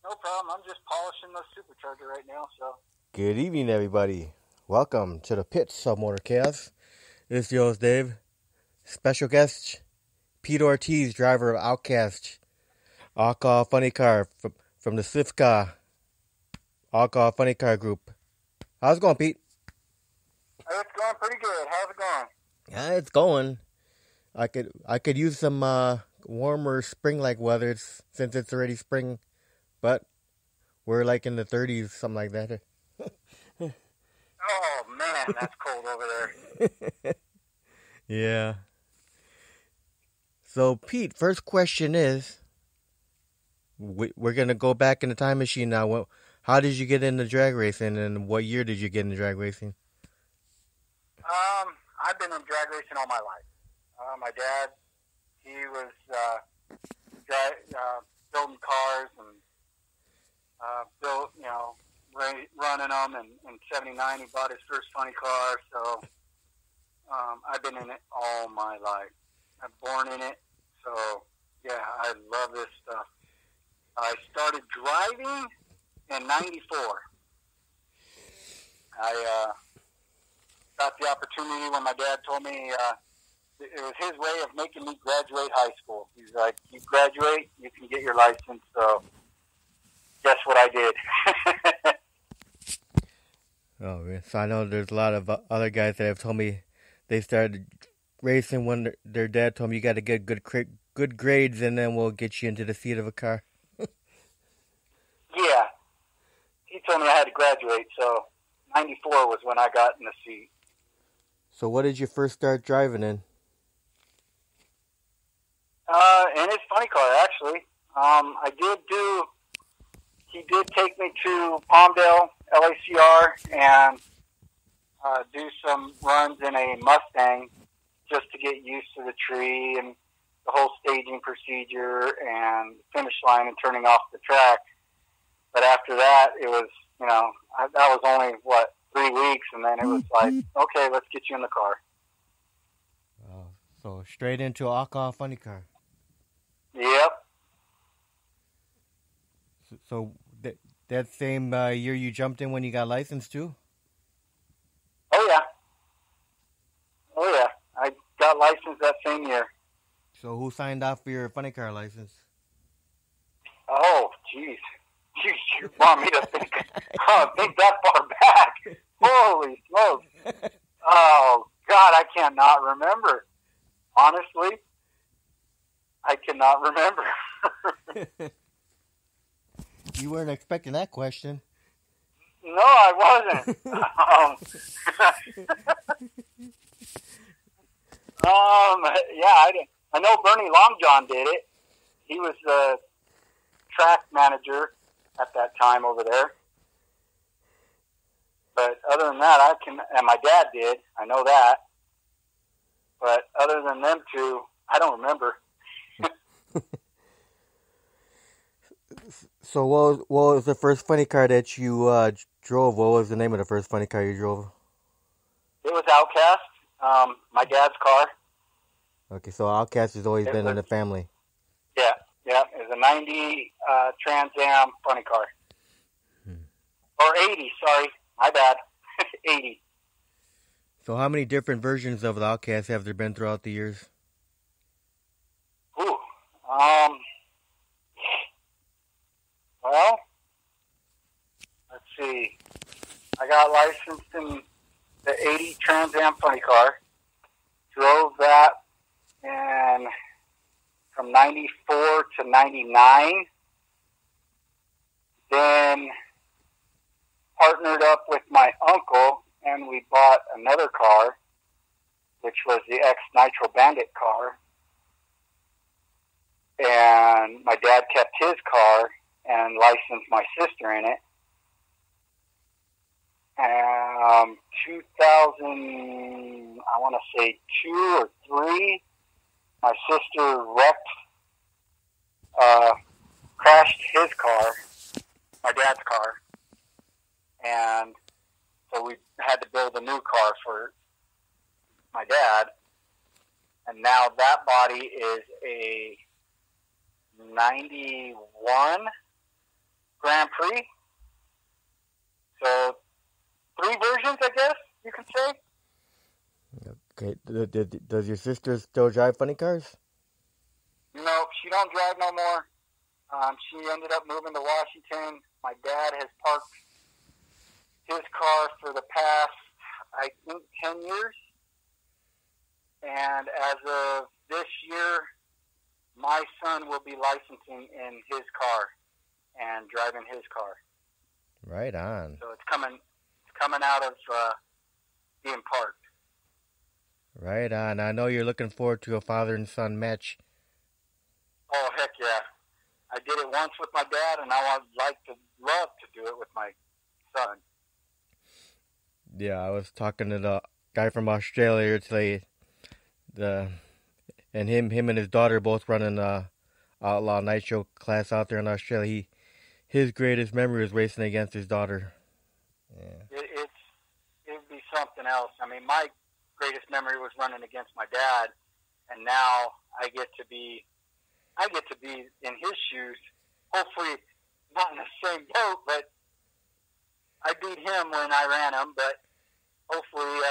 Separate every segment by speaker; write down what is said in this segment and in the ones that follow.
Speaker 1: No problem. I'm just polishing the supercharger right now, so.
Speaker 2: Good evening, everybody. Welcome to the pits of Motorcast. This is your host, Dave. Special guest, Pete Ortiz, driver of Outcast. All-Call Funny Car from the Swift All-Call Funny Car Group. How's it going, Pete?
Speaker 1: It's going pretty good. How's it going?
Speaker 2: Yeah, it's going. I could use some warmer spring-like weather since it's already spring, but we're like in the 30s, something like that.
Speaker 1: Oh, man, that's cold over there.
Speaker 2: Yeah. So, Pete, first question is, we're going to go back in the time machine now. How did you get into drag racing, and what year did you get into drag racing?
Speaker 1: I've been in drag racing all my life. My dad, he was building cars and running them. And in '79, he bought his first funny car. So I've been in it all my life. I'm born in it. So, yeah, I love this stuff. I started driving in '94. I got the opportunity when my dad told me it was his way of making me graduate high school. He's like, you graduate, you can get your license. So guess what I did?
Speaker 2: Oh, yeah. So I know there's a lot of other guys that have told me they started racing when their dad told me you got to get good grades and then we'll get you into the seat of a car.
Speaker 1: Yeah. He told me I had to graduate, so '94 was when I got in the seat.
Speaker 2: So what did you first start driving in?
Speaker 1: In his funny car, actually. He did take me to Palmdale, LACR, and do some runs in a Mustang just to get used to the tree and the whole staging procedure and finish line and turning off the track. But after that, it was, that was only, 3 weeks, and then it was like, okay, let's get you in the car.
Speaker 2: So straight into an All-Call Funny Car.
Speaker 1: Yep.
Speaker 2: So that same year you jumped in when you got licensed too?
Speaker 1: Oh, yeah. I got licensed that same year.
Speaker 2: So who signed off for your funny car license?
Speaker 1: Oh, jeez. You want me to think that far back? Holy smokes. Oh, God, I cannot remember. Honestly, I cannot remember.
Speaker 2: You weren't expecting that question.
Speaker 1: No, I wasn't. I know Bernie Longjohn did it. He was the track manager at that time over there. But other than that, and my dad did. I know that. But other than them two, I don't remember.
Speaker 2: So what was the first funny car that you drove? What was the name of the first funny car you drove?
Speaker 1: It was Outcast, my dad's car.
Speaker 2: Okay, so Outcast has always been in the family.
Speaker 1: Yeah. It was a 90 Trans Am funny car. Or 80, sorry. My bad. 80.
Speaker 2: So how many different versions of the Outcast have there been throughout the years?
Speaker 1: Ooh. Well, let's see. I got licensed in the 80 Trans Am funny car. Drove that from 94 to 99. Then partnered up with my uncle, and we bought another car, which was the X-Nitro Bandit car. And my dad kept his car and licensed my sister in it. 2000, I want to say 2 or 3, my sister crashed his car, my dad's car, and so we had to build a new car for my dad, and now that body is a 91 three. So 3 versions, I guess you can say.
Speaker 2: Okay. Does your sister still drive funny cars?
Speaker 1: No, she don't drive no more. She ended up moving to Washington. My dad has parked his car for the past, I think, 10 years. And as of this year, my son will be licensing in his car and driving his car.
Speaker 2: Right on.
Speaker 1: So it's coming out of being parked.
Speaker 2: Right on. I know you're looking forward to a father and son match.
Speaker 1: Oh, heck yeah. I did it once with my dad, and now I'd love to do it with my son.
Speaker 2: Yeah, I was talking to the guy from Australia today. And him and his daughter both running outlaw nitro class out there in Australia. His greatest memory was racing against his daughter. Yeah.
Speaker 1: It'd be something else. I mean, my greatest memory was running against my dad, and now I get to be in his shoes. Hopefully, not in the same boat, but I beat him when I ran him. But hopefully,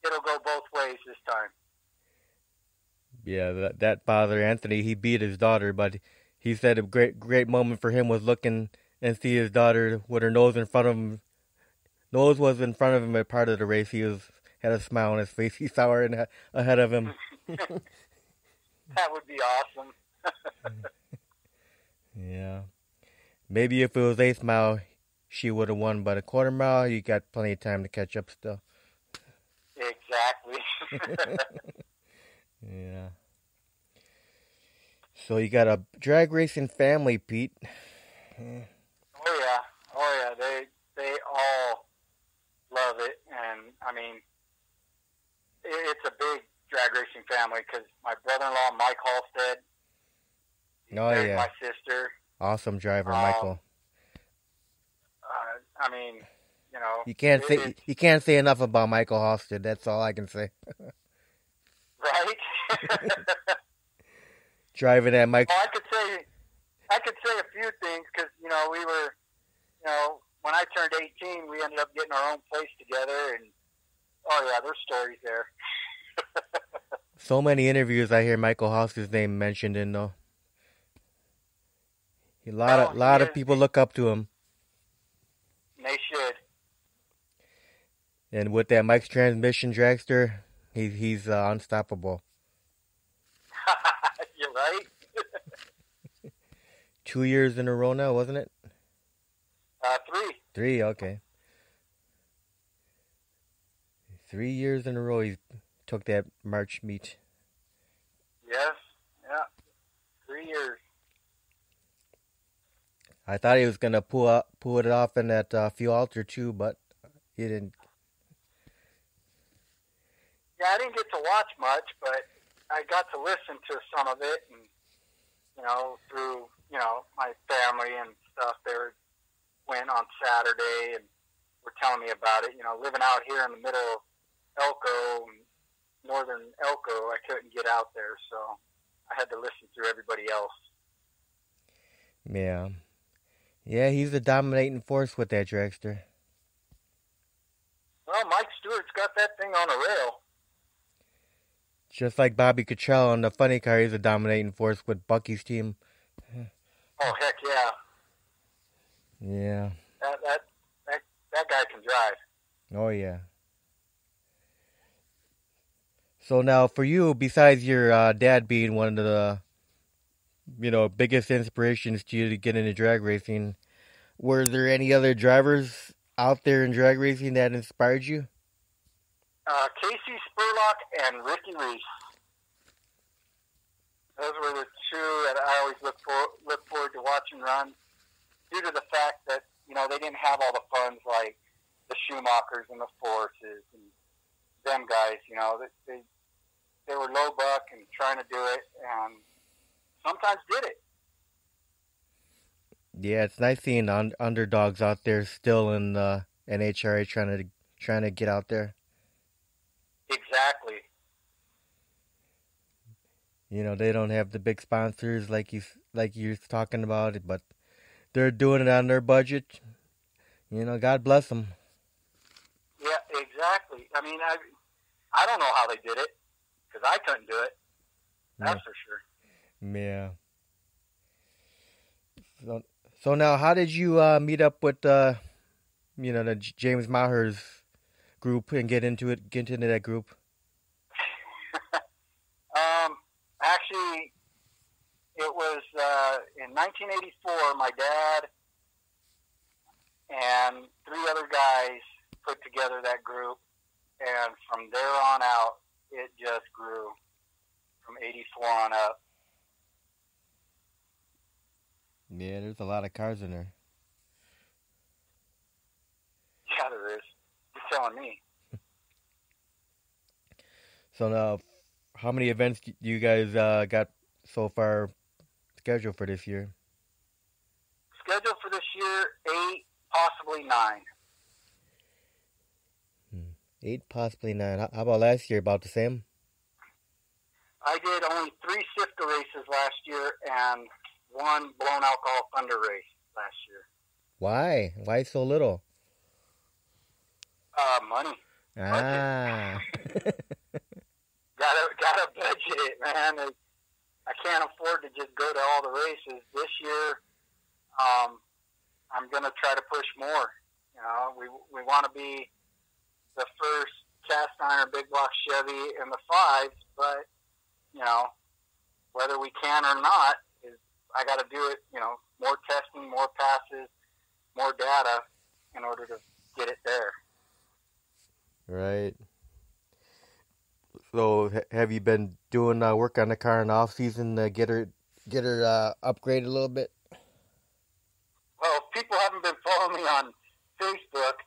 Speaker 1: it'll go both ways this time.
Speaker 2: Yeah, that father Anthony, he beat his daughter, but he said a great moment for him was looking and see his daughter with her nose in front of him. Nose was in front of him at part of the race. He had a smile on his face. He saw her ahead of him.
Speaker 1: That would be awesome.
Speaker 2: Yeah. Maybe if it was 8th mile, she would have won, but a quarter mile, you got plenty of time to catch up still.
Speaker 1: Exactly.
Speaker 2: Yeah. So you got a drag racing family, Pete.
Speaker 1: Oh yeah. They all love it, and I mean, it's a big drag racing family because my brother-in-law Mike Halstead, married my sister.
Speaker 2: Awesome driver, Michael.
Speaker 1: I mean, you know,
Speaker 2: you can't say enough about Michael Halstead. That's all I can say.
Speaker 1: Right?
Speaker 2: Driving at Mike.
Speaker 1: Well, I could say a few things because we were, when I turned 18, we ended up getting our own place together, and oh yeah, there's stories there.
Speaker 2: So many interviews I hear Michael Halstead's name mentioned in though. A lot of people look up to him.
Speaker 1: They should.
Speaker 2: And with that Mike's Transmission dragster, he's unstoppable.
Speaker 1: You're right.
Speaker 2: 2 years in a row now, wasn't it?
Speaker 1: 3.
Speaker 2: 3, okay. 3 years in a row he took that March meet.
Speaker 1: Yes, yeah. 3 years.
Speaker 2: I thought he was gonna pull it off in that few altar too, but he didn't.
Speaker 1: Yeah, I didn't get to watch much, but I got to listen to some of it, and through my family and stuff. They went on Saturday and were telling me about it. Living out here in the middle of Elko, northern Elko, I couldn't get out there, so I had to listen through everybody else.
Speaker 2: Yeah, he's the dominating force with that dragster.
Speaker 1: Well, Mike Stewart's got that thing on a rail.
Speaker 2: Just like Bobby Cottrell on the funny car, he's a dominating force with Bucky's team.
Speaker 1: Oh, heck yeah.
Speaker 2: Yeah.
Speaker 1: That guy can drive.
Speaker 2: Oh, yeah. So now, for you, besides your dad being one of the, biggest inspirations to you to get into drag racing, were there any other drivers out there in drag racing that inspired you?
Speaker 1: Casey Spurlock and Ricky Reese. Those were the two that I always look forward to watching run, due to the fact that they didn't have all the funds like the Schumachers and the Forces and them guys. They were low buck and trying to do it, and sometimes did it.
Speaker 2: Yeah, it's nice seeing underdogs out there still in the NHRA trying to get out there.
Speaker 1: Exactly.
Speaker 2: They don't have the big sponsors like you're talking about, but they're doing it on their budget. God bless them.
Speaker 1: Yeah, exactly. I mean, I don't know how they did it because I couldn't do it. That's for sure.
Speaker 2: Yeah. So now, how did you meet up with the James Maher's group and get into that group?
Speaker 1: Actually, it was in 1984. My dad and 3 other guys put together that group, and from there on out, it just grew from 84 on up.
Speaker 2: Yeah, there's a lot of cars in there.
Speaker 1: Yeah, there is. You're telling me.
Speaker 2: So now, how many events do you guys got so far scheduled for this year?
Speaker 1: Scheduled for this year, 8, possibly 9.
Speaker 2: 8, possibly 9. How about last year? About the same?
Speaker 1: I did only 3 SIFTA races last year and 1 blown alcohol thunder race last year.
Speaker 2: Why? Why so little?
Speaker 1: Money.
Speaker 2: Ah.
Speaker 1: Gotta budget it, man. I can't afford to just go to all the races. This year, I'm gonna try to push more. We want to be the first cast iron big block Chevy in the 5s, but whether we can or not I got to do it. More testing, more passes, more data in order to get it there.
Speaker 2: Right. So, have you been doing work on the car in the off season to get her upgraded a little bit?
Speaker 1: Well, if people haven't been following me on Facebook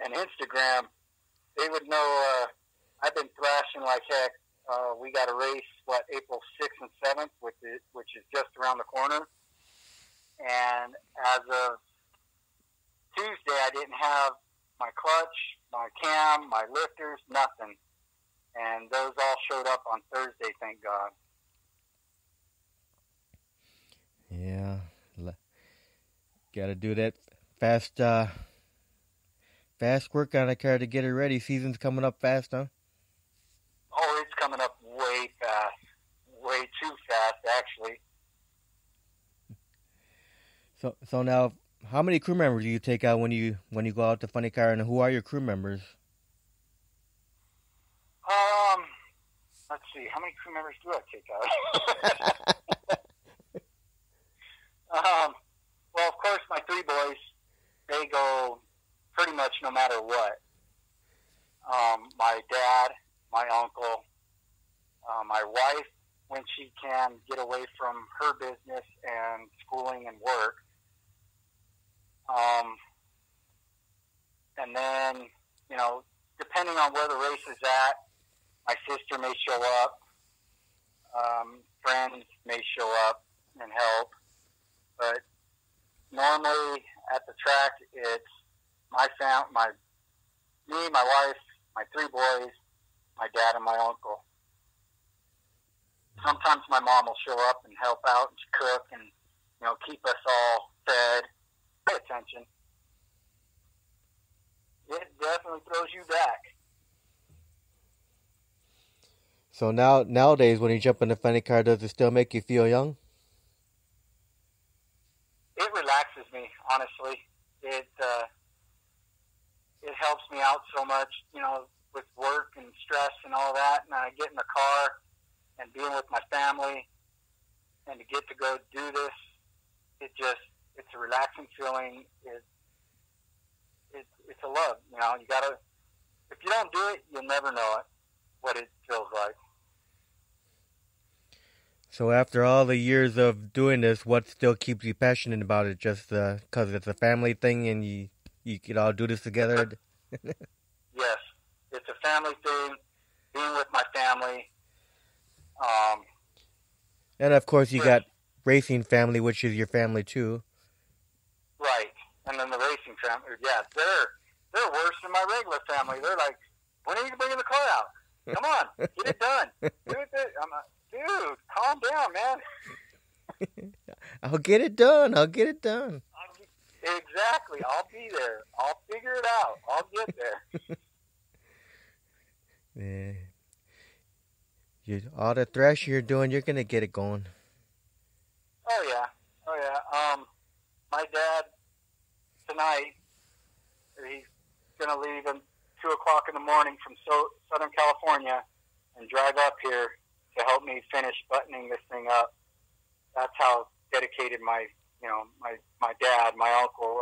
Speaker 1: and Instagram, they would know I've been thrashing like heck. We got a race, April 6th and 7th, which is just around the corner. And as of Tuesday, I didn't have my clutch, my cam, my lifters, nothing. And those all showed up on Thursday, thank God.
Speaker 2: Yeah. Got to do that fast work on the car to get it ready. Season's coming up fast, huh?
Speaker 1: Oh, it's coming up way fast. Way too fast, actually.
Speaker 2: So now, how many crew members do you take out when you go out to Funny Car, and who are your crew members?
Speaker 1: Let's see. How many crew members do I take out? Well, of course, my 3 boys, they go pretty much no matter what. My dad, my uncle, my wife, when she can get away from her business and schooling and work. And then, depending on where the race is at, my sister may show up. Friends may show up and help. But normally at the track, it's me, my wife, my 3 boys, my dad, and my uncle. Sometimes my mom will show up and help out and cook and, keep us all fed. Pay attention. It definitely throws you back.
Speaker 2: So nowadays, when you jump in the Funny Car, does it still make you feel young?
Speaker 1: It relaxes me, honestly. It helps me out so much, with work and stress and all that. And I get in the car and being with my family, and to get to go do this, it's a relaxing feeling. It's a love. You gotta. If you don't do it, you'll never know it. What it feels like.
Speaker 2: So after all the years of doing this, what still keeps you passionate about it? Just because it's a family thing and you could all do this together?
Speaker 1: Yes. It's a family thing, being with my family.
Speaker 2: And of course you got racing family, which is your family too.
Speaker 1: Right. And then the racing family, yeah, they're worse than my regular family. They're like, when are you bringing the car out? Come on, get it done. I'm like, dude, calm down, man.
Speaker 2: I'll get it done. I'll get it done.
Speaker 1: Exactly. I'll be there. I'll figure it out. I'll get there.
Speaker 2: Yeah. All the thrashing you're doing, you're gonna get it going.
Speaker 1: Oh yeah. Oh yeah. My dad tonight, he's gonna leave at 2:00 in the morning from Southern California and drive up here to help me finish buttoning this thing up. That's how dedicated my dad, my uncle,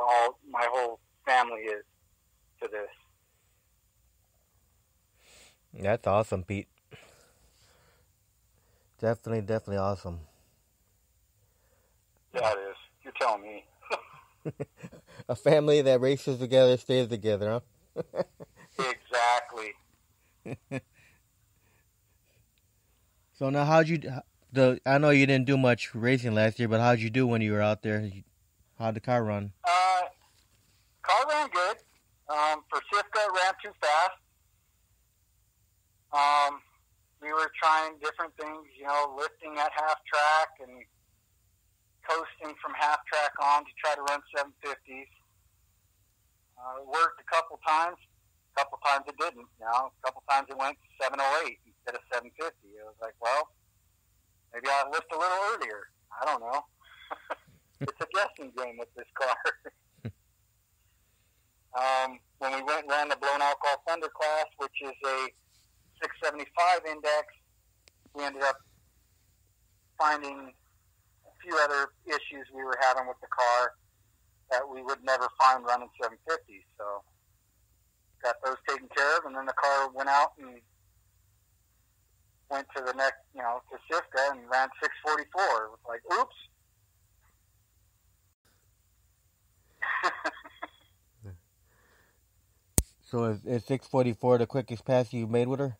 Speaker 1: my whole family is to this.
Speaker 2: That's awesome, Pete. Definitely awesome.
Speaker 1: Yeah, it is. You're telling me.
Speaker 2: A family that races together stays together, huh?
Speaker 1: Exactly.
Speaker 2: So now, I know you didn't do much racing last year, but how'd you do when you were out there? How'd the car run?
Speaker 1: Car ran good. For Sifka, it ran too fast. We were trying different things, lifting at half track and coasting from half track on to try to run 750s. It worked a couple times. A couple times it didn't. A couple times it went 708 instead of 750. It was like, well, maybe I'll lift a little earlier. I don't know. It's a guessing game with this car. When we went and ran the blown alcohol thunder class, which is a 675 index, we ended up finding a few other issues we were having with the car that we would never find running 750s. So got those taken care of, and then the car went out and went to the next, to Sifka and ran 644. It was like, oops.
Speaker 2: So is 644 the quickest pass you made with her?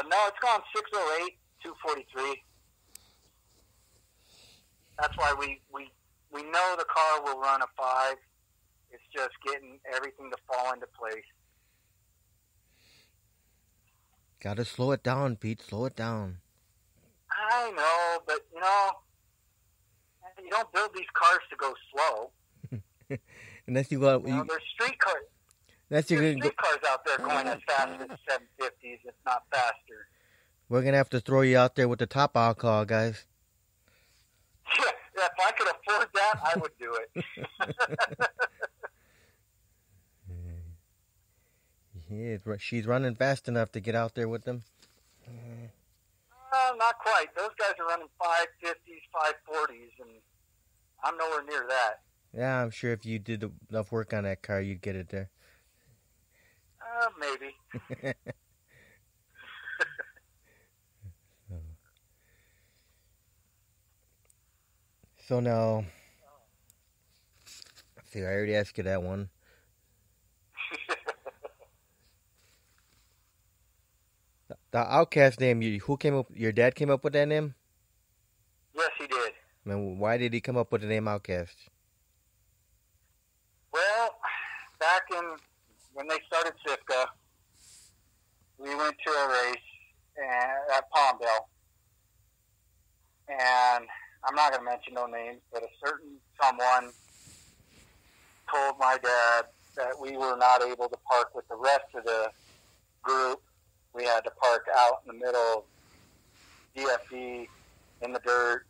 Speaker 1: No, it's gone 608, 243. That's why we know the car will run a 5. It's just getting everything to fall into place.
Speaker 2: Gotta slow it down, Pete. Slow it down.
Speaker 1: I know, but, you don't build these cars to go slow.
Speaker 2: Unless you go...
Speaker 1: there's street cars. There's street cars out there going as fast as 750s, if not faster.
Speaker 2: We're going to have to throw you out there with the top alcohol, guys.
Speaker 1: Yeah, if I could afford that, I would do it.
Speaker 2: Yeah, she's running fast enough to get out there with them.
Speaker 1: Not quite. Those guys are running 550s, 540s, and I'm nowhere near that.
Speaker 2: Yeah, I'm sure if you did enough work on that car, you'd get it there.
Speaker 1: Maybe.
Speaker 2: So now, see, I already asked you that one. The Outcast name, who came up? Your dad came up with that name?
Speaker 1: Yes, he did.
Speaker 2: I mean, why did he come up with the name Outcast?
Speaker 1: Well, back when they started Sifka, we went to a race at Palmdale, and I'm not going to mention no names, but a certain someone told my dad that we were not able to park with the rest of the group. We had to park out in the middle of DFE in the dirt.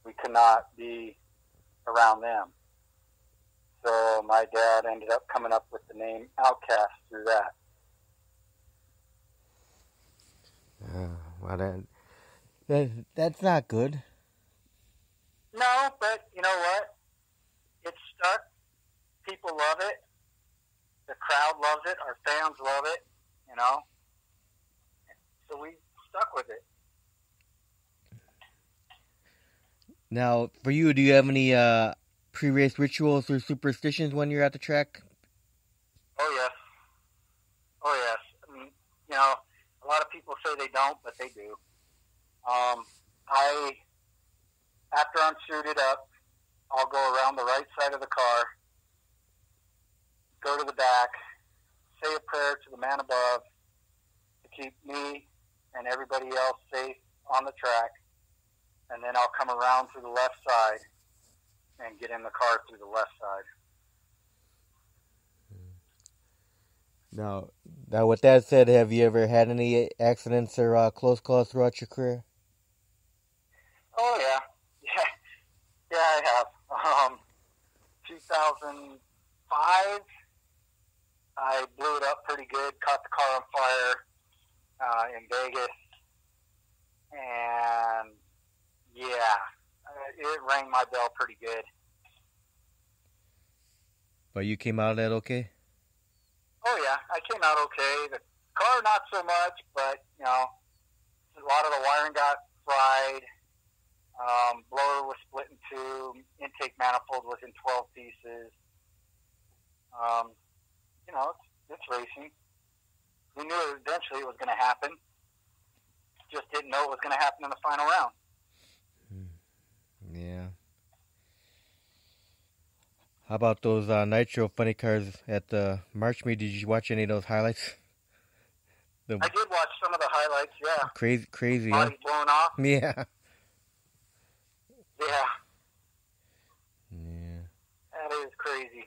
Speaker 1: We could not be around them. So my dad ended up coming up with the name Outcast through that.
Speaker 2: Well, that's not good.
Speaker 1: No, but you know what? It's stuck. People love it. The crowd loves it. Our fans love it. So we stuck with it.
Speaker 2: Now, for you, do you have any pre-race rituals or superstitions when you're at the track?
Speaker 1: Oh, yes. A lot of people say they don't, but they do. After I'm suited up, I'll go around the right side of the car, go to the back, say a prayer to the man above to keep me and everybody else safe on the track. and then I'll come around to the left side and get in the car through the left side.
Speaker 2: Now, with that said, have you ever had any accidents or close calls throughout your career?
Speaker 1: Oh, yeah. Yeah, I have. 2005, I blew it up pretty good, caught the car on fire in Vegas, and yeah, it rang my bell pretty good.
Speaker 2: But you came out of that okay?
Speaker 1: Oh yeah, I came out okay. The car not so much, but you know, a lot of the wiring got fried. Blower was split in two. Intake manifold was in 12 pieces. You know, it's racing. We knew eventually it was going to happen. Just didn't know it was going to happen in the final round.
Speaker 2: Yeah. How about those nitro funny cars at the March meet? Did you watch any of those highlights?
Speaker 1: I did watch some of the highlights, yeah.
Speaker 2: Crazy,
Speaker 1: Body blown off.
Speaker 2: Yeah.
Speaker 1: Yeah.
Speaker 2: Yeah.
Speaker 1: That is crazy.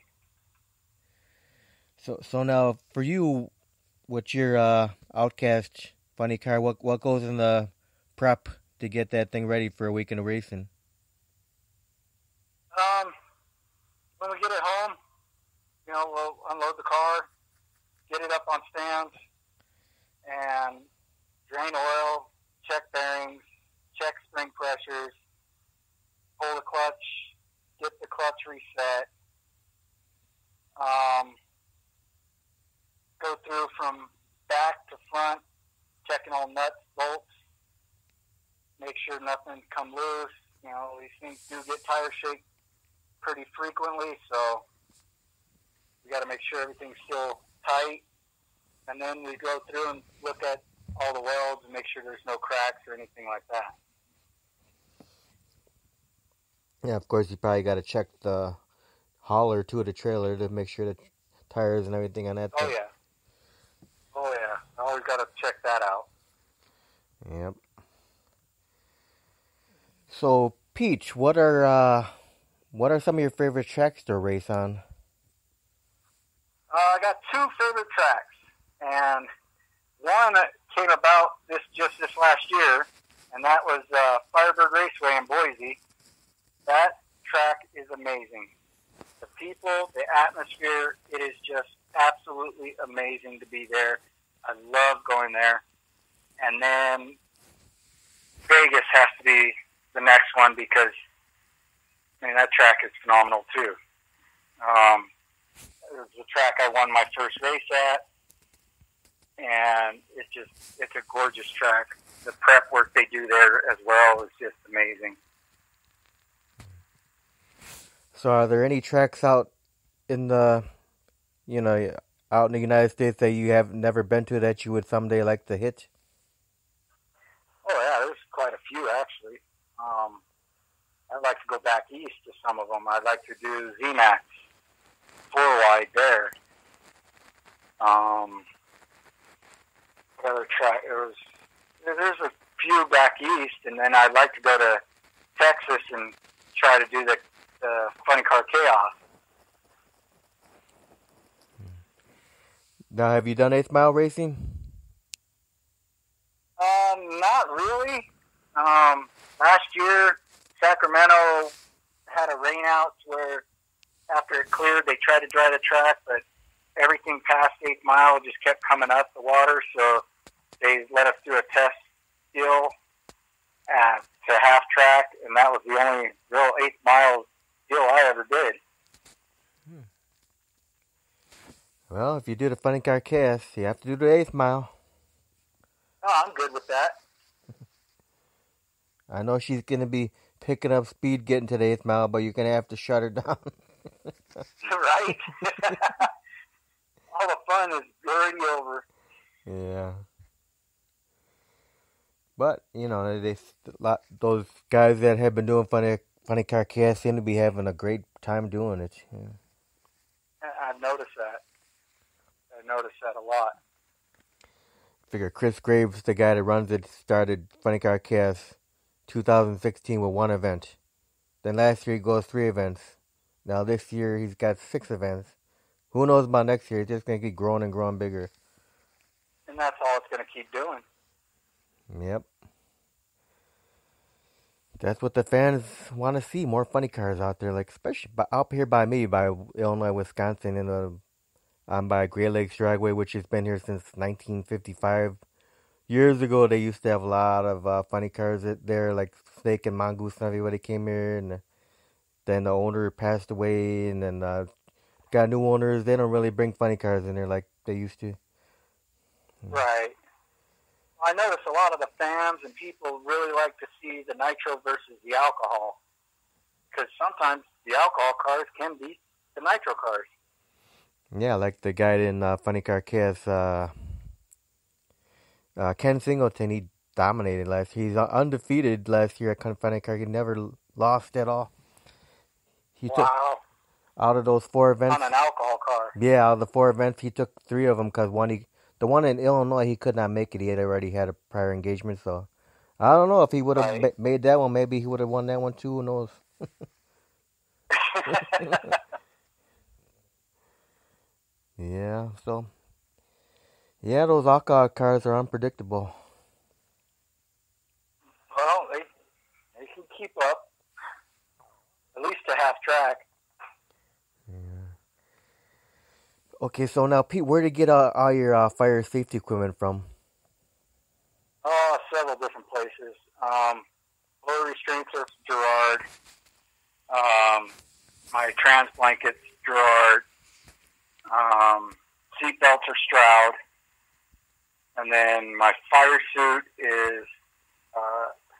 Speaker 2: So now, for you, what's your Outcast funny car? What goes in the prep to get that thing ready for a weekend of racing?
Speaker 1: When we get it home, you know, we'll unload the car, get it up on stands, and drain oil, check bearings, check spring pressures, pull the clutch, get the clutch reset, go through from back to front, checking all nuts, bolts, make sure nothing come loose. You know, these things do get tire shake pretty frequently, so we got to make sure everything's still tight. And then we go through and look at all the welds and make sure there's no cracks or anything like that.
Speaker 2: Yeah, of course, you probably got to check the hauler to the trailer to make sure the tires and everything on that
Speaker 1: Oh,
Speaker 2: thing.
Speaker 1: yeah. Oh, yeah. Always got to check that out.
Speaker 2: Yep. So, Peach, what are some of your favorite tracks to race on?
Speaker 1: I got two favorite tracks, and one came about just this last year, and that was Firebird Raceway in Boise. That track is amazing. The people, the atmosphere, it is just absolutely amazing to be there. I love going there. And then Vegas has to be the next one because, I mean, that track is phenomenal too. It was the track I won my first race at, and it's a gorgeous track. The prep work they do there as well is just amazing.
Speaker 2: So, are there any tracks out in the, out in the United States that you have never been to that you would someday like to hit?
Speaker 1: Oh yeah, there's quite a few actually. I'd like to go back east to some of them. I'd like to do ZMAX 4-wide there. What other track? There's a few back east, and then I'd like to go to Texas and try to do the Funny Car Chaos.
Speaker 2: Now, have you done 8th Mile racing?
Speaker 1: Not really. Last year, Sacramento had a rainout where after it cleared, they tried to dry the track, but everything past 8th Mile just kept coming up the water, so they let us do a test deal to half track, and that was the only real 8th Mile deal I ever did.
Speaker 2: Well, if you do the Funny Car Chaos, you have to do the 8th Mile.
Speaker 1: Oh, I'm good with that.
Speaker 2: I know she's going to be picking up speed getting to the 8th Mile, but you're going to have to shut her down.
Speaker 1: Right? All the fun is already over.
Speaker 2: Yeah. But, those guys that have been doing Funny Car Chaos seem to be having a great time doing it. Yeah.
Speaker 1: I've noticed that. I noticed that a lot.
Speaker 2: Figure Chris Graves, the guy that runs it, started Funny Car Chaos 2016 with one event. Then last year he goes 3 events. Now this year he's got 6 events. Who knows about next year? It's just going to keep growing and growing bigger.
Speaker 1: And that's all it's going to keep doing.
Speaker 2: Yep. That's what the fans want to see. More funny cars out there. Like, especially up here by me, by Illinois, Wisconsin, and I'm by Great Lakes Dragway, which has been here since 1955. Years ago, they used to have a lot of funny cars there, like Snake and Mongoose and everybody came here, and then the owner passed away, and then got new owners. They don't really bring funny cars in there like they used to.
Speaker 1: Right. I notice a lot of the fans and people really like to see the nitro versus the alcohol, because sometimes the alcohol cars can beat the nitro cars.
Speaker 2: Yeah, like the guy in Funny Car Chaos, Ken Singleton, he dominated last year. He's undefeated last year at Funny Car. He never lost at all. He took out of those 4 events.
Speaker 1: On an alcohol car.
Speaker 2: Yeah, out of the 4 events, he took 3 of them because the one in Illinois, he could not make it. He had already had a prior engagement, so I don't know if he would have made that one. Maybe he would have won that one too. Who knows? Yeah, so yeah, those alcohol cars are unpredictable.
Speaker 1: Well, they can keep up, at least to half track.
Speaker 2: Yeah. Okay, so now Pete, where did you get all your fire safety equipment from?
Speaker 1: Oh, several different places. Blower restraints are Gerard. My trans blankets, Gerard. Seat belts are Stroud. And then my fire suit is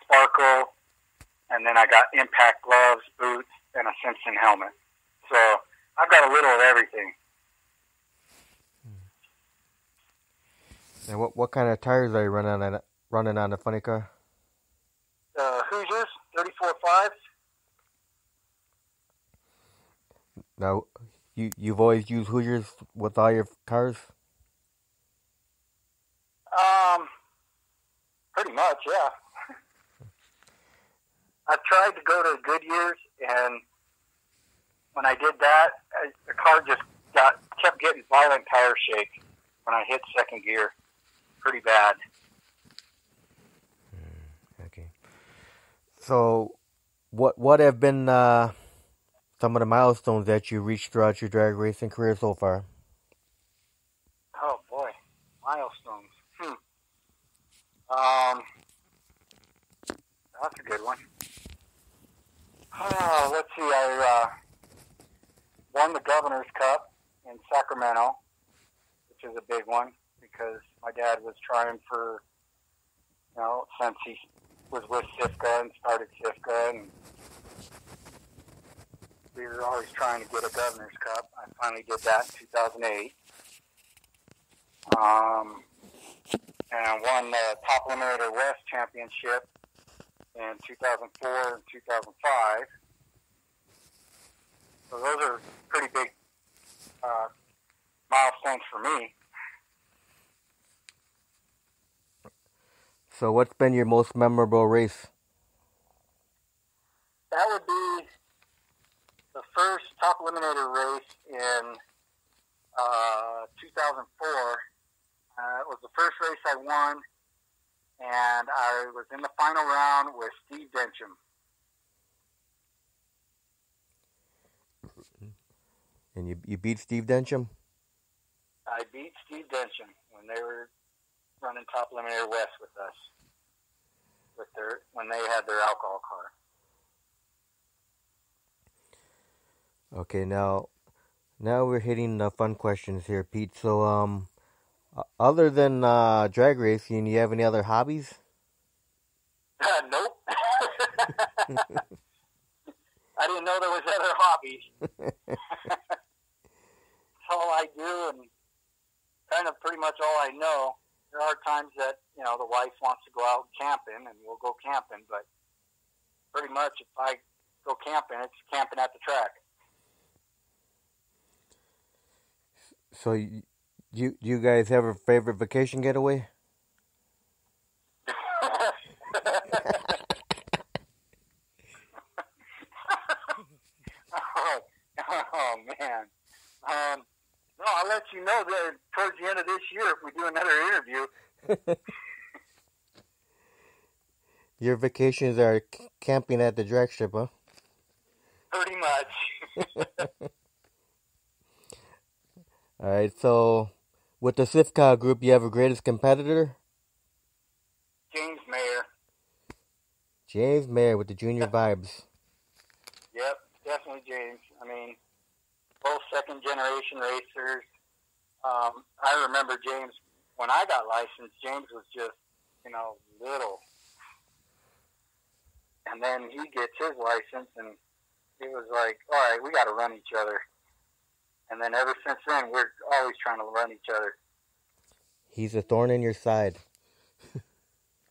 Speaker 1: Sparkle. And then I got impact gloves, boots, and a Simpson helmet. So I've got a little of everything.
Speaker 2: And what kind of tires are you running on the funny car?
Speaker 1: Hoosiers, 34.5s.
Speaker 2: Now, you've always used Hoosiers with all your cars?
Speaker 1: Pretty much, yeah. I've tried to go to Goodyear's, and when I did that, the car just kept getting violent tire shake when I hit second gear. Pretty bad.
Speaker 2: Okay. So, what have been some of the milestones that you reached throughout your drag racing career so far?
Speaker 1: Oh boy, milestones. That's a good one. Let's see. I won the Governor's Cup in Sacramento, which is a big one because my dad was trying for, since he was with SIFCA and started SIFCA, and we were always trying to get a Governor's Cup. I finally did that in 2008. And I won the Top Limiter West Championship in 2004 and 2005. So those are pretty big milestones for me.
Speaker 2: So what's been your most memorable race?
Speaker 1: That would be the first Top Eliminator race in 2004. It was the first race I won, and I was in the final round with Steve Dencham.
Speaker 2: And you beat Steve Dencham?
Speaker 1: I beat Steve Dencham when they were running Top Eliminator West with us, when they had their alcohol car.
Speaker 2: Okay, now we're hitting the fun questions here, Pete. So, other than drag racing, do you have any other hobbies?
Speaker 1: Nope. I didn't know there was other hobbies. That's all I do, and kind of pretty much all I know. There are times that, the wife wants to go out camping, and we'll go camping, but pretty much if I go camping, it's camping at the track.
Speaker 2: So, you guys have a favorite vacation getaway?
Speaker 1: Oh, man. No, I'll let you know that towards the end of this year if we do another interview.
Speaker 2: Your vacations are camping at the drag strip, huh?
Speaker 1: Pretty much.
Speaker 2: All right, so with the Sifka group, you have a greatest competitor?
Speaker 1: James Mayer.
Speaker 2: James Mayer with the junior vibes.
Speaker 1: Yep, definitely James. I mean, both second-generation racers. I remember James, when I got licensed, James was just, little. And then he gets his license, and it was like, all right, we got to run each other. And then ever since then, we're always trying to run each other.
Speaker 2: He's a thorn in your side.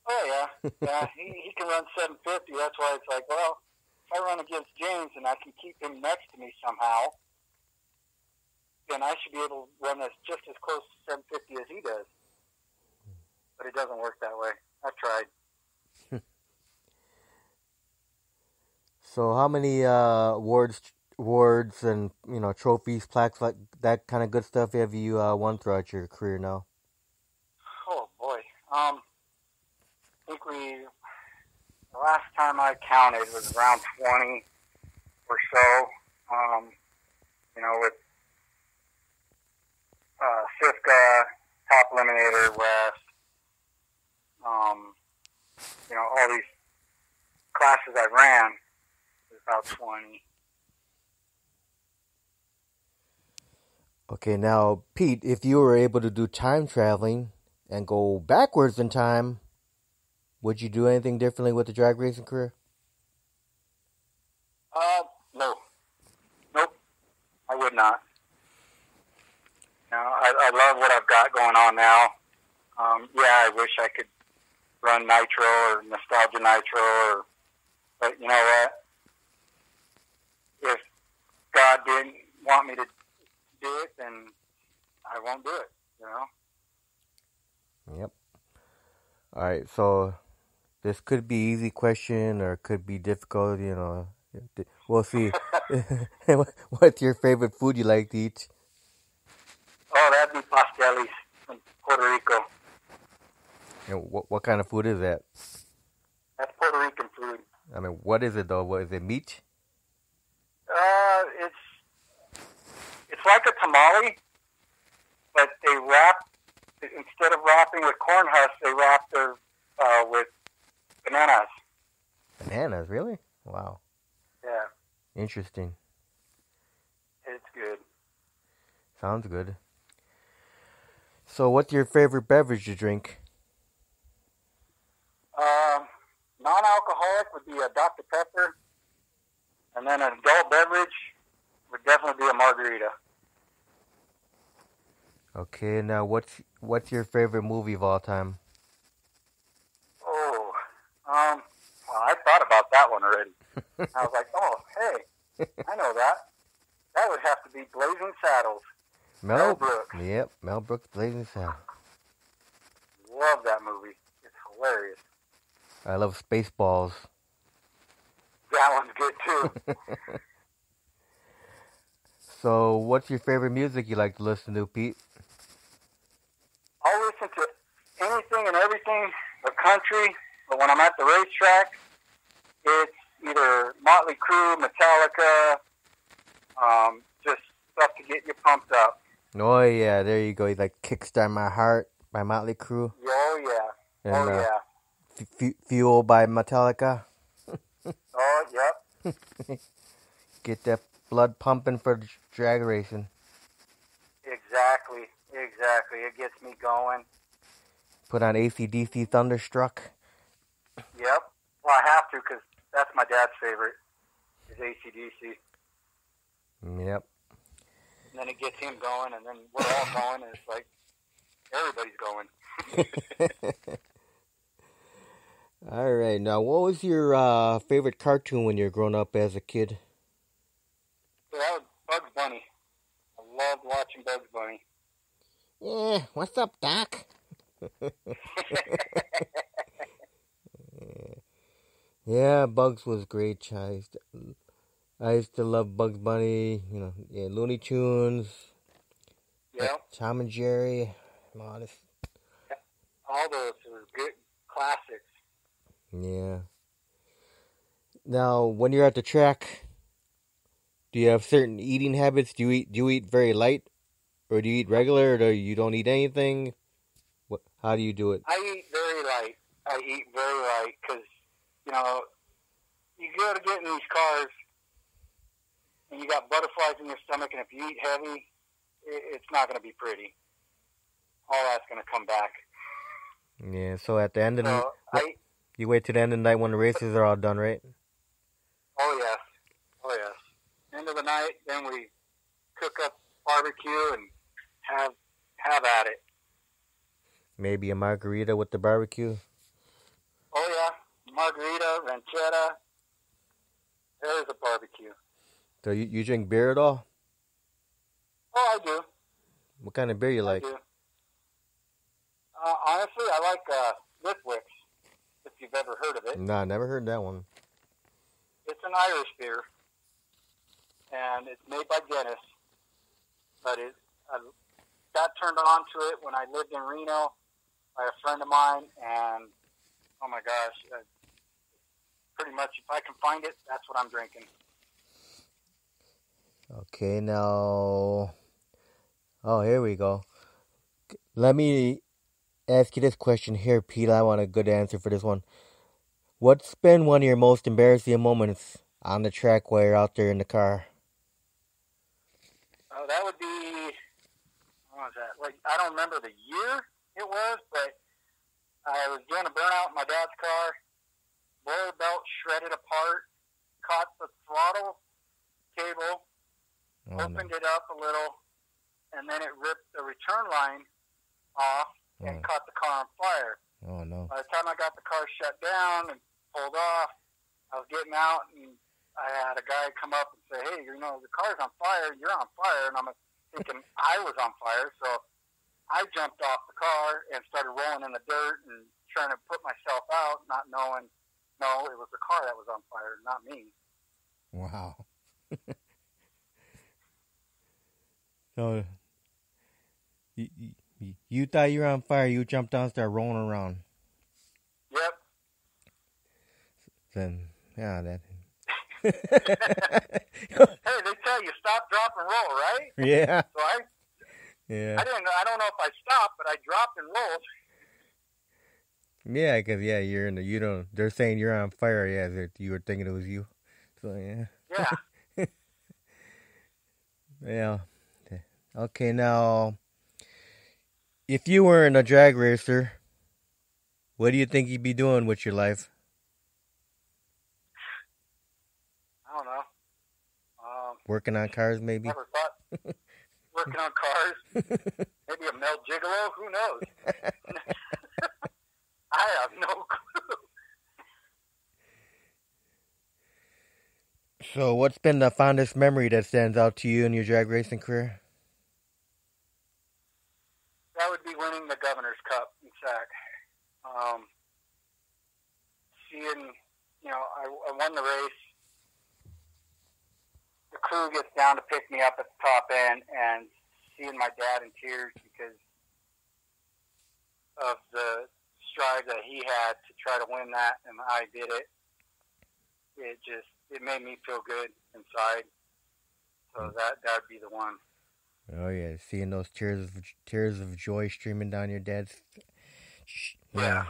Speaker 1: Oh, yeah. Yeah, he can run 750. That's why it's like, well, if I run against James and I can keep him next to me somehow, then I should be able to run this just as close to 750 as he does. But it doesn't work that way. I've tried.
Speaker 2: So how many awards and trophies, plaques, like that kind of good stuff have you won throughout your career now?
Speaker 1: Oh boy, I think the last time I counted was around 20 or so. With Sifka, Top Eliminator, West, all these classes I ran. About 20.
Speaker 2: Okay, now, Pete, if you were able to do time traveling and go backwards in time, would you do anything differently with the drag racing career?
Speaker 1: No. Nope. I would not. I love what I've got going on now. Yeah, I wish I could run Nitro or Nostalgia Nitro, but you know what? If God didn't want me to do it, then I won't do it,
Speaker 2: Yep. All right, so this could be easy question or it could be difficult, We'll see. What's your favorite food you like to eat?
Speaker 1: Oh, that'd be pasteles from Puerto Rico.
Speaker 2: And what kind of food is that?
Speaker 1: That's Puerto Rican food.
Speaker 2: I mean, what is it, though? What is it, meat?
Speaker 1: It's like a tamale, but they wrap, instead of wrapping with corn husks, they wrap their with bananas.
Speaker 2: Bananas, really? Wow.
Speaker 1: Yeah.
Speaker 2: Interesting.
Speaker 1: It's good.
Speaker 2: Sounds good. So what's your favorite beverage to drink?
Speaker 1: Non-alcoholic would be a Dr. Pepper, and then an adult beverage would definitely be a margarita.
Speaker 2: Okay, now what's your favorite movie of all time?
Speaker 1: Oh, well, I thought about that one already. I was like, oh, hey, I know that. That would have to be Blazing Saddles. Mel Brooks.
Speaker 2: Yep, Mel Brooks, Blazing Saddles.
Speaker 1: Love that movie. It's hilarious.
Speaker 2: I love Spaceballs.
Speaker 1: That one's good too.
Speaker 2: So, what's your favorite music you like to listen to, Pete?
Speaker 1: I'll listen to anything and everything but country, but when I'm at the racetrack, it's either Motley Crue, Metallica, just stuff to get you pumped up.
Speaker 2: Oh, yeah, there you go. You like Kickstart My Heart by Motley Crue.
Speaker 1: Oh, yeah.
Speaker 2: And,
Speaker 1: yeah.
Speaker 2: Fuel by Metallica.
Speaker 1: Oh, yep.
Speaker 2: Get that blood pumping for drag racing.
Speaker 1: Exactly. It gets me going.
Speaker 2: Put on AC/DC Thunderstruck.
Speaker 1: Yep. Well, I have to because that's my dad's favorite, is AC/DC.
Speaker 2: Yep.
Speaker 1: And then it gets him going, and then we're all going, and it's like everybody's going.
Speaker 2: All right. Now, what was your favorite cartoon when you were growing up as a kid?
Speaker 1: So that was Bugs Bunny. I loved watching Bugs Bunny.
Speaker 2: Yeah, what's up, Doc? Yeah, Bugs was great, Chai. I used to love Bugs Bunny, yeah, Looney Tunes,
Speaker 1: Yeah,
Speaker 2: Tom and Jerry.
Speaker 1: all those were good classics.
Speaker 2: Yeah. Now, when you're at the track, do you have certain eating habits? Do you eat very light, or do you eat regular, or do you don't eat anything? How do you do it?
Speaker 1: I eat very light. I eat very light because, you know, you go to get in these cars and you got butterflies in your stomach, and if you eat heavy, it's not going to be pretty. All that's going to come back.
Speaker 2: Yeah. So at the end of the,
Speaker 1: So
Speaker 2: you wait to the end of the night when the races are all done, right?
Speaker 1: oh yes, oh yes. End of the night, then we cook up barbecue and have at it.
Speaker 2: Maybe a margarita with the barbecue.
Speaker 1: Oh yeah, margarita, ranchetta. There's a barbecue.
Speaker 2: So you drink beer at all?
Speaker 1: Oh, I do.
Speaker 2: What kind of beer you
Speaker 1: I
Speaker 2: like?
Speaker 1: do. Honestly, I like Lithwick's, if you've ever heard of it.
Speaker 2: Nah, never heard that one.
Speaker 1: It's an Irish beer, and it's made by Guinness. But I got turned on to it when I lived in Reno by a friend of mine, and oh my gosh, pretty much if I can find it, that's what I'm drinking.
Speaker 2: Okay, now. Oh, here we go. Let me ask you this question here, Pete. I want a good answer for this one. What's been one of your most embarrassing moments on the track while you're out there in the car?
Speaker 1: Oh, that would be, what was that? Like, I don't remember the year it was, but I was doing a burnout in my dad's car. Boiler belt shredded apart, caught the throttle cable, opened it up a little, and then it ripped the return line off and caught the car on fire.
Speaker 2: Oh, no.
Speaker 1: By the time I got the car shut down and pulled off, I was getting out, and I had a guy come up and say, hey, the car's on fire, you're on fire. And I'm thinking I was on fire, so I jumped off the car and started rolling in the dirt and trying to put myself out, not knowing, no, it was the car that was on fire, not me.
Speaker 2: Wow. So, you thought you were on fire, you jumped down and started rolling around.
Speaker 1: Yep.
Speaker 2: Then, yeah, that...
Speaker 1: Hey, they tell you stop, drop, and roll, right?
Speaker 2: Yeah.
Speaker 1: So I don't know if I stopped, but I dropped and rolled.
Speaker 2: Yeah, because, you're in the, they're saying you're on fire, you were thinking it was you. So, yeah.
Speaker 1: Yeah.
Speaker 2: Yeah. Okay, now, if you weren't a drag racer, what do you think you'd be doing with your life?
Speaker 1: I don't know.
Speaker 2: Working on cars, maybe?
Speaker 1: Never thought. Working on cars. Maybe a male gigolo. Who knows? I have no clue.
Speaker 2: So, what's been the fondest memory that stands out to you in your drag racing career?
Speaker 1: That would be winning the Governor's Cup in Sac. Seeing, I won the race. The crew gets down to pick me up at the top end, and seeing my dad in tears because of the strive that he had to try to win that, and I did it. It made me feel good inside. So that would be the one.
Speaker 2: Oh yeah, seeing those tears of joy streaming down your dad's.
Speaker 1: Yeah.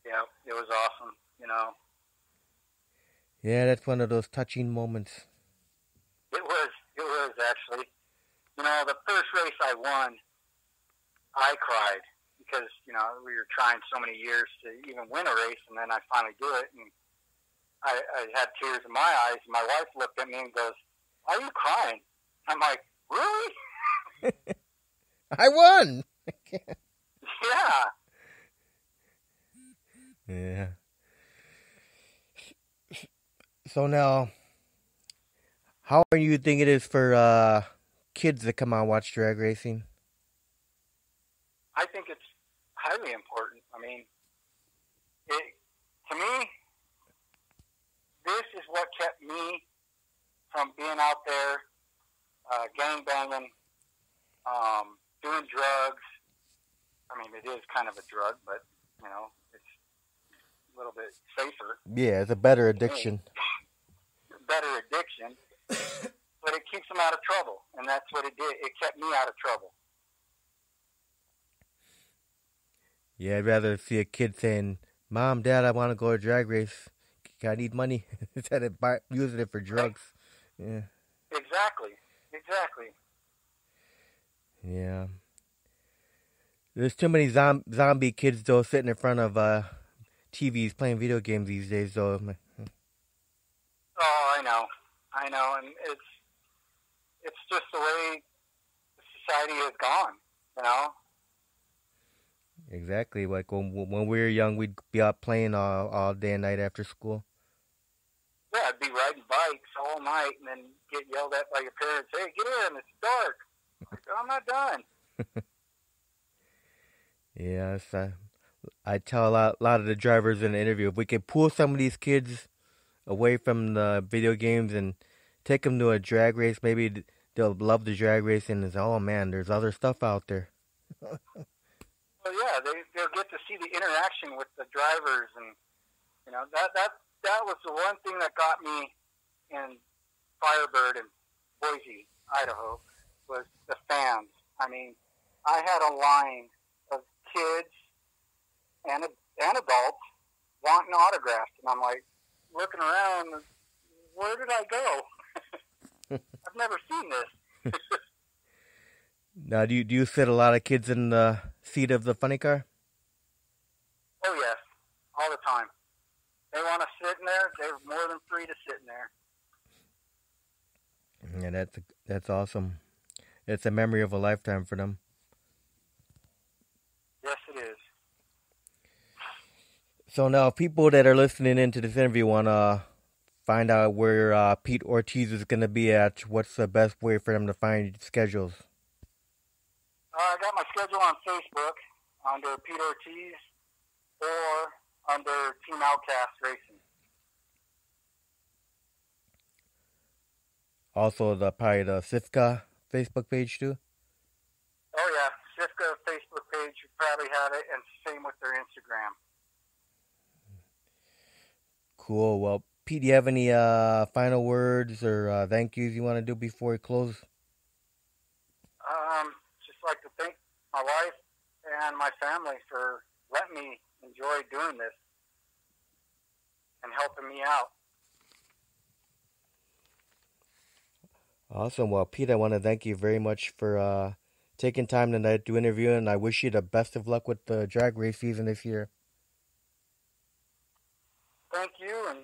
Speaker 1: Yeah, it was awesome.
Speaker 2: Yeah, that's one of those touching moments.
Speaker 1: It was actually. The first race I won, I cried because we were trying so many years to even win a race, and then I finally do it, and I had tears in my eyes. And my wife looked at me and goes, "Why are you crying?" I'm like, "Really?"
Speaker 2: I won!
Speaker 1: Yeah.
Speaker 2: Yeah. So now, how do you think it is for kids that come out and watch drag racing?
Speaker 1: I think it's highly important. I mean, to me, this is what kept me from being out there gang banging, doing drugs. I mean, it is kind of a drug, but, you know, it's a little bit safer.
Speaker 2: Yeah, it's a better addiction.
Speaker 1: Better addiction. But it keeps them out of trouble, and that's what it did. It kept me out of trouble.
Speaker 2: Yeah, I'd rather see a kid saying, Mom, Dad, I want to go to a drag race. I need money instead of using it for drugs. Yeah.
Speaker 1: Exactly.
Speaker 2: Yeah. There's too many zombie kids, though, sitting in front of TVs playing video games these days, though.
Speaker 1: Oh, I know, and it's just the way society has gone, you know?
Speaker 2: Exactly. Like when we were young, we'd be out playing all day and night after school.
Speaker 1: Yeah, I'd be riding bikes all night and then get yelled at by your parents, hey, get in, it's dark. Like, I'm not done.
Speaker 2: Yeah, I tell a lot of the drivers in the interview, if we could pull some of these kids away from the video games and take them to a drag race, maybe they'll love the drag race and say, oh man, there's other stuff out there.
Speaker 1: Well, yeah, they'll get to see the interaction with the drivers, and you know that was the one thing that got me in Firebird and Boise, Idaho, was the fans. I mean, I had a line of kids and adults wanting autographs, and I'm like looking around, where did I go? I've never seen this.
Speaker 2: Now, do you fit a lot of kids in the seat of the funny car?
Speaker 1: Oh, yes. All the time. They want to sit in there. They're more than free to sit in there.
Speaker 2: Yeah, that's awesome. It's a memory of a lifetime for them.
Speaker 1: Yes, it is.
Speaker 2: So now, people that are listening into this interview want to find out where Pete Ortiz is going to be at. What's the best way for them to find schedules?
Speaker 1: I got my schedule on Facebook under Pete Ortiz or under Team Outcast Racing.
Speaker 2: Also, probably the Sifka Facebook page too?
Speaker 1: Oh, yeah. Sifka Facebook page, you probably have it, and same with their Instagram.
Speaker 2: Cool. Well, Pete, do you have any final words or thank yous you want to do before we close?
Speaker 1: Just like to thank my wife and my family for letting me enjoy doing this and helping me out.
Speaker 2: Awesome. Well, Pete, I want to thank you very much for taking time tonight to interview, and I wish you the best of luck with the drag race season this year.
Speaker 1: Thank you, and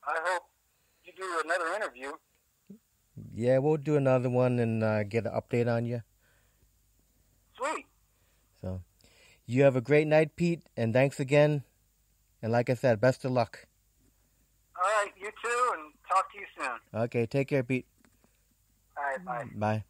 Speaker 1: I hope you do another interview.
Speaker 2: Yeah, we'll do another one and get an update on you.
Speaker 1: Sweet.
Speaker 2: So, you have a great night, Pete, and thanks again. And like I said, best of luck.
Speaker 1: All right, you too, and talk to you soon.
Speaker 2: Okay, take care, Pete.
Speaker 1: All right, bye.
Speaker 2: Bye.